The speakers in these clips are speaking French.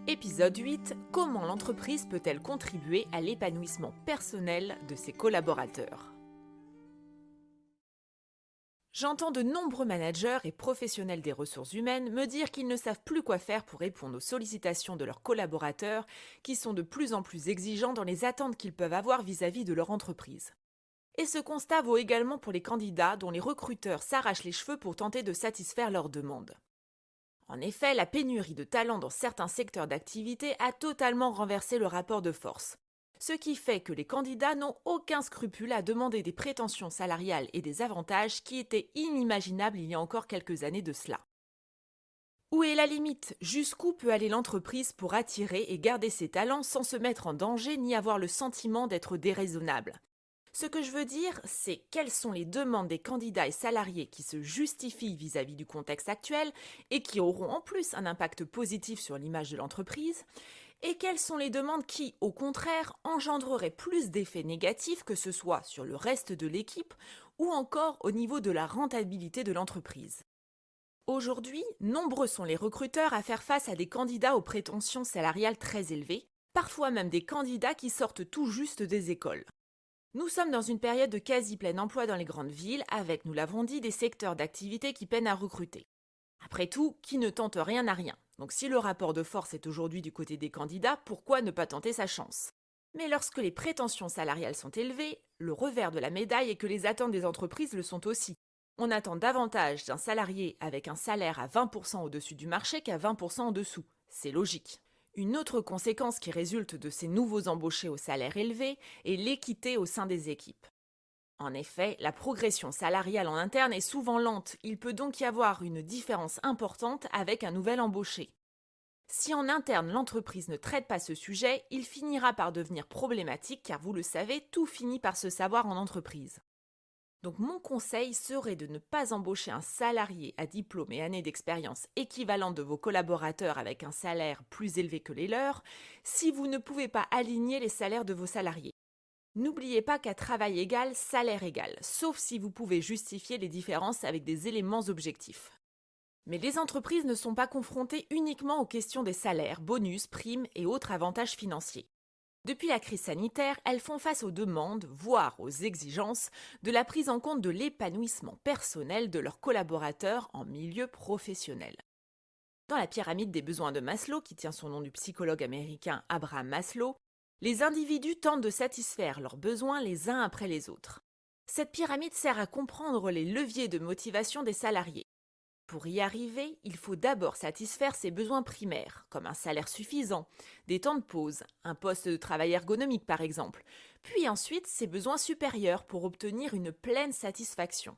Épisode 8. Comment l'entreprise peut-elle contribuer à l'épanouissement personnel de ses collaborateurs? J'entends de nombreux managers et professionnels des ressources humaines me dire qu'ils ne savent plus quoi faire pour répondre aux sollicitations de leurs collaborateurs qui sont de plus en plus exigeants dans les attentes qu'ils peuvent avoir vis-à-vis de leur entreprise. Et ce constat vaut également pour les candidats dont les recruteurs s'arrachent les cheveux pour tenter de satisfaire leurs demandes. En effet, la pénurie de talents dans certains secteurs d'activité a totalement renversé le rapport de force. Ce qui fait que les candidats n'ont aucun scrupule à demander des prétentions salariales et des avantages qui étaient inimaginables il y a encore quelques années de cela. Où est la limite? Jusqu'où peut aller l'entreprise pour attirer et garder ses talents sans se mettre en danger ni avoir le sentiment d'être déraisonnable? Ce que je veux dire, c'est quelles sont les demandes des candidats et salariés qui se justifient vis-à-vis du contexte actuel et qui auront en plus un impact positif sur l'image de l'entreprise, et quelles sont les demandes qui, au contraire, engendreraient plus d'effets négatifs, que ce soit sur le reste de l'équipe ou encore au niveau de la rentabilité de l'entreprise. Aujourd'hui, nombreux sont les recruteurs à faire face à des candidats aux prétentions salariales très élevées, parfois même des candidats qui sortent tout juste des écoles. Nous sommes dans une période de quasi-plein emploi dans les grandes villes, avec, nous l'avons dit, des secteurs d'activité qui peinent à recruter. Après tout, qui ne tente rien n'a rien. Donc si le rapport de force est aujourd'hui du côté des candidats, pourquoi ne pas tenter sa chance? Mais lorsque les prétentions salariales sont élevées, le revers de la médaille est que les attentes des entreprises le sont aussi. On attend davantage d'un salarié avec un salaire à 20% au-dessus du marché qu'à 20% en dessous. C'est logique. Une autre conséquence qui résulte de ces nouveaux embauchés au salaire élevé est l'équité au sein des équipes. En effet, la progression salariale en interne est souvent lente, il peut donc y avoir une différence importante avec un nouvel embauché. Si en interne l'entreprise ne traite pas ce sujet, il finira par devenir problématique car vous le savez, tout finit par se savoir en entreprise. Donc mon conseil serait de ne pas embaucher un salarié à diplôme et années d'expérience équivalent de vos collaborateurs avec un salaire plus élevé que les leurs, si vous ne pouvez pas aligner les salaires de vos salariés. N'oubliez pas qu'à travail égal, salaire égal, sauf si vous pouvez justifier les différences avec des éléments objectifs. Mais les entreprises ne sont pas confrontées uniquement aux questions des salaires, bonus, primes et autres avantages financiers. Depuis la crise sanitaire, elles font face aux demandes, voire aux exigences, de la prise en compte de l'épanouissement personnel de leurs collaborateurs en milieu professionnel. Dans la pyramide des besoins de Maslow, qui tient son nom du psychologue américain Abraham Maslow, les individus tentent de satisfaire leurs besoins les uns après les autres. Cette pyramide sert à comprendre les leviers de motivation des salariés. Pour y arriver, il faut d'abord satisfaire ses besoins primaires, comme un salaire suffisant, des temps de pause, un poste de travail ergonomique par exemple, puis ensuite ses besoins supérieurs pour obtenir une pleine satisfaction.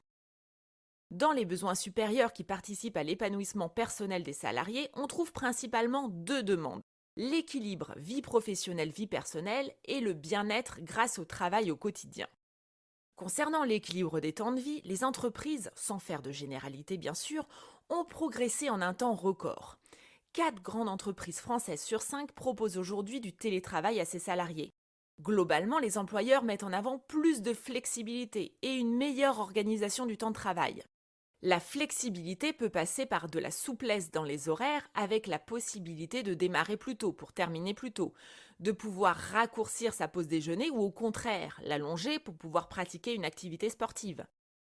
Dans les besoins supérieurs qui participent à l'épanouissement personnel des salariés, on trouve principalement deux demandes: l'équilibre vie professionnelle-vie personnelle et le bien-être grâce au travail au quotidien. Concernant l'équilibre des temps de vie, les entreprises, sans faire de généralité bien sûr, ont progressé en un temps record. 4 grandes entreprises françaises sur 5 proposent aujourd'hui du télétravail à ses salariés. Globalement, les employeurs mettent en avant plus de flexibilité et une meilleure organisation du temps de travail. La flexibilité peut passer par de la souplesse dans les horaires avec la possibilité de démarrer plus tôt pour terminer plus tôt, de pouvoir raccourcir sa pause déjeuner ou au contraire l'allonger pour pouvoir pratiquer une activité sportive.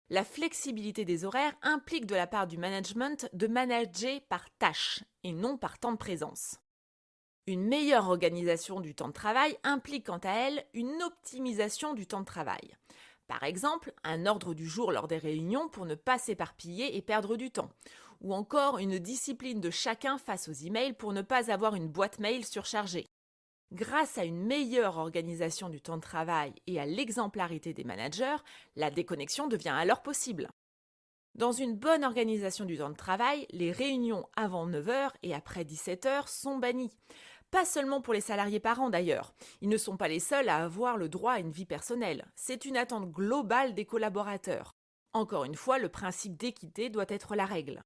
La flexibilité des horaires implique de la part du management de manager par tâche et non par temps de présence. Une meilleure organisation du temps de travail implique quant à elle une optimisation du temps de travail. Par exemple, un ordre du jour lors des réunions pour ne pas s'éparpiller et perdre du temps. Ou encore une discipline de chacun face aux emails pour ne pas avoir une boîte mail surchargée. Grâce à une meilleure organisation du temps de travail et à l'exemplarité des managers, la déconnexion devient alors possible. Dans une bonne organisation du temps de travail, les réunions avant 9 heures et après 17 heures sont bannies. Pas seulement pour les salariés parents d'ailleurs. Ils ne sont pas les seuls à avoir le droit à une vie personnelle. C'est une attente globale des collaborateurs. Encore une fois, le principe d'équité doit être la règle.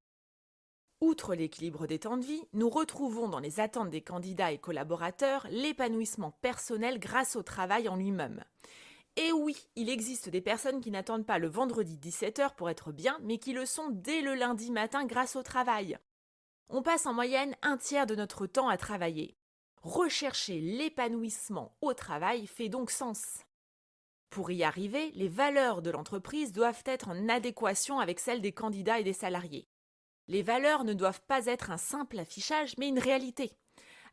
Outre l'équilibre des temps de vie, nous retrouvons dans les attentes des candidats et collaborateurs l'épanouissement personnel grâce au travail en lui-même. Et oui, il existe des personnes qui n'attendent pas le vendredi 17 heures pour être bien, mais qui le sont dès le lundi matin grâce au travail. On passe en moyenne un tiers de notre temps à travailler. Rechercher l'épanouissement au travail fait donc sens. Pour y arriver, les valeurs de l'entreprise doivent être en adéquation avec celles des candidats et des salariés. Les valeurs ne doivent pas être un simple affichage, mais une réalité.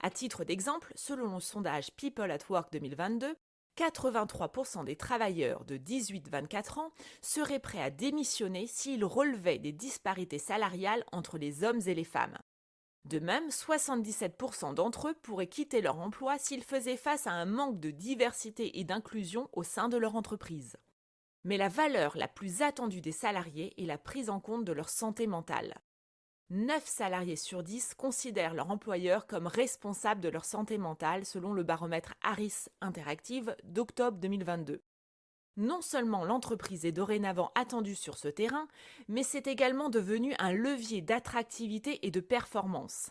À titre d'exemple, selon le sondage People at Work 2022, 83% des travailleurs de 18-24 ans seraient prêts à démissionner s'ils relevaient des disparités salariales entre les hommes et les femmes. De même, 77% d'entre eux pourraient quitter leur emploi s'ils faisaient face à un manque de diversité et d'inclusion au sein de leur entreprise. Mais la valeur la plus attendue des salariés est la prise en compte de leur santé mentale. 9 salariés sur 10 considèrent leur employeur comme responsable de leur santé mentale selon le baromètre Harris Interactive d'octobre 2022. Non seulement l'entreprise est dorénavant attendue sur ce terrain, mais c'est également devenu un levier d'attractivité et de performance.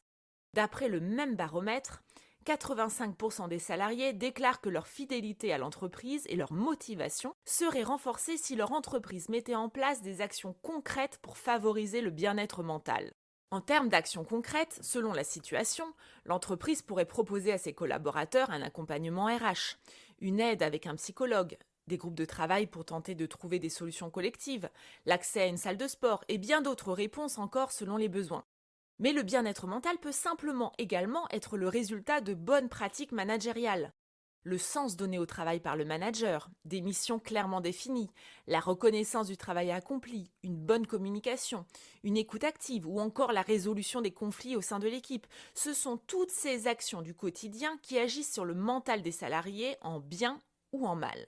D'après le même baromètre, 85% des salariés déclarent que leur fidélité à l'entreprise et leur motivation seraient renforcées si leur entreprise mettait en place des actions concrètes pour favoriser le bien-être mental. En termes d'actions concrètes, selon la situation, l'entreprise pourrait proposer à ses collaborateurs un accompagnement RH, une aide avec un psychologue, des groupes de travail pour tenter de trouver des solutions collectives, l'accès à une salle de sport et bien d'autres réponses encore selon les besoins. Mais le bien-être mental peut simplement également être le résultat de bonnes pratiques managériales. Le sens donné au travail par le manager, des missions clairement définies, la reconnaissance du travail accompli, une bonne communication, une écoute active ou encore la résolution des conflits au sein de l'équipe, ce sont toutes ces actions du quotidien qui agissent sur le mental des salariés en bien ou en mal.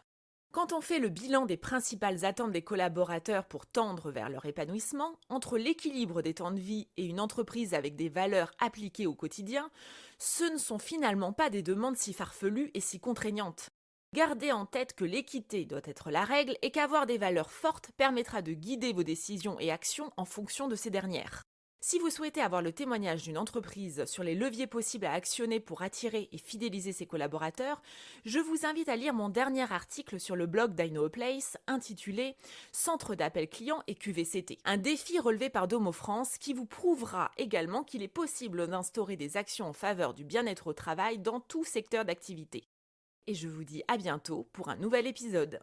Quand on fait le bilan des principales attentes des collaborateurs pour tendre vers leur épanouissement, entre l'équilibre des temps de vie et une entreprise avec des valeurs appliquées au quotidien, ce ne sont finalement pas des demandes si farfelues et si contraignantes. Gardez en tête que l'équité doit être la règle et qu'avoir des valeurs fortes permettra de guider vos décisions et actions en fonction de ces dernières. Si vous souhaitez avoir le témoignage d'une entreprise sur les leviers possibles à actionner pour attirer et fidéliser ses collaborateurs, je vous invite à lire mon dernier article sur le blog d'I Know a Place intitulé Centre d'appel client et QVCT, un défi relevé par Domo France qui vous prouvera également qu'il est possible d'instaurer des actions en faveur du bien-être au travail dans tout secteur d'activité. Et je vous dis à bientôt pour un nouvel épisode.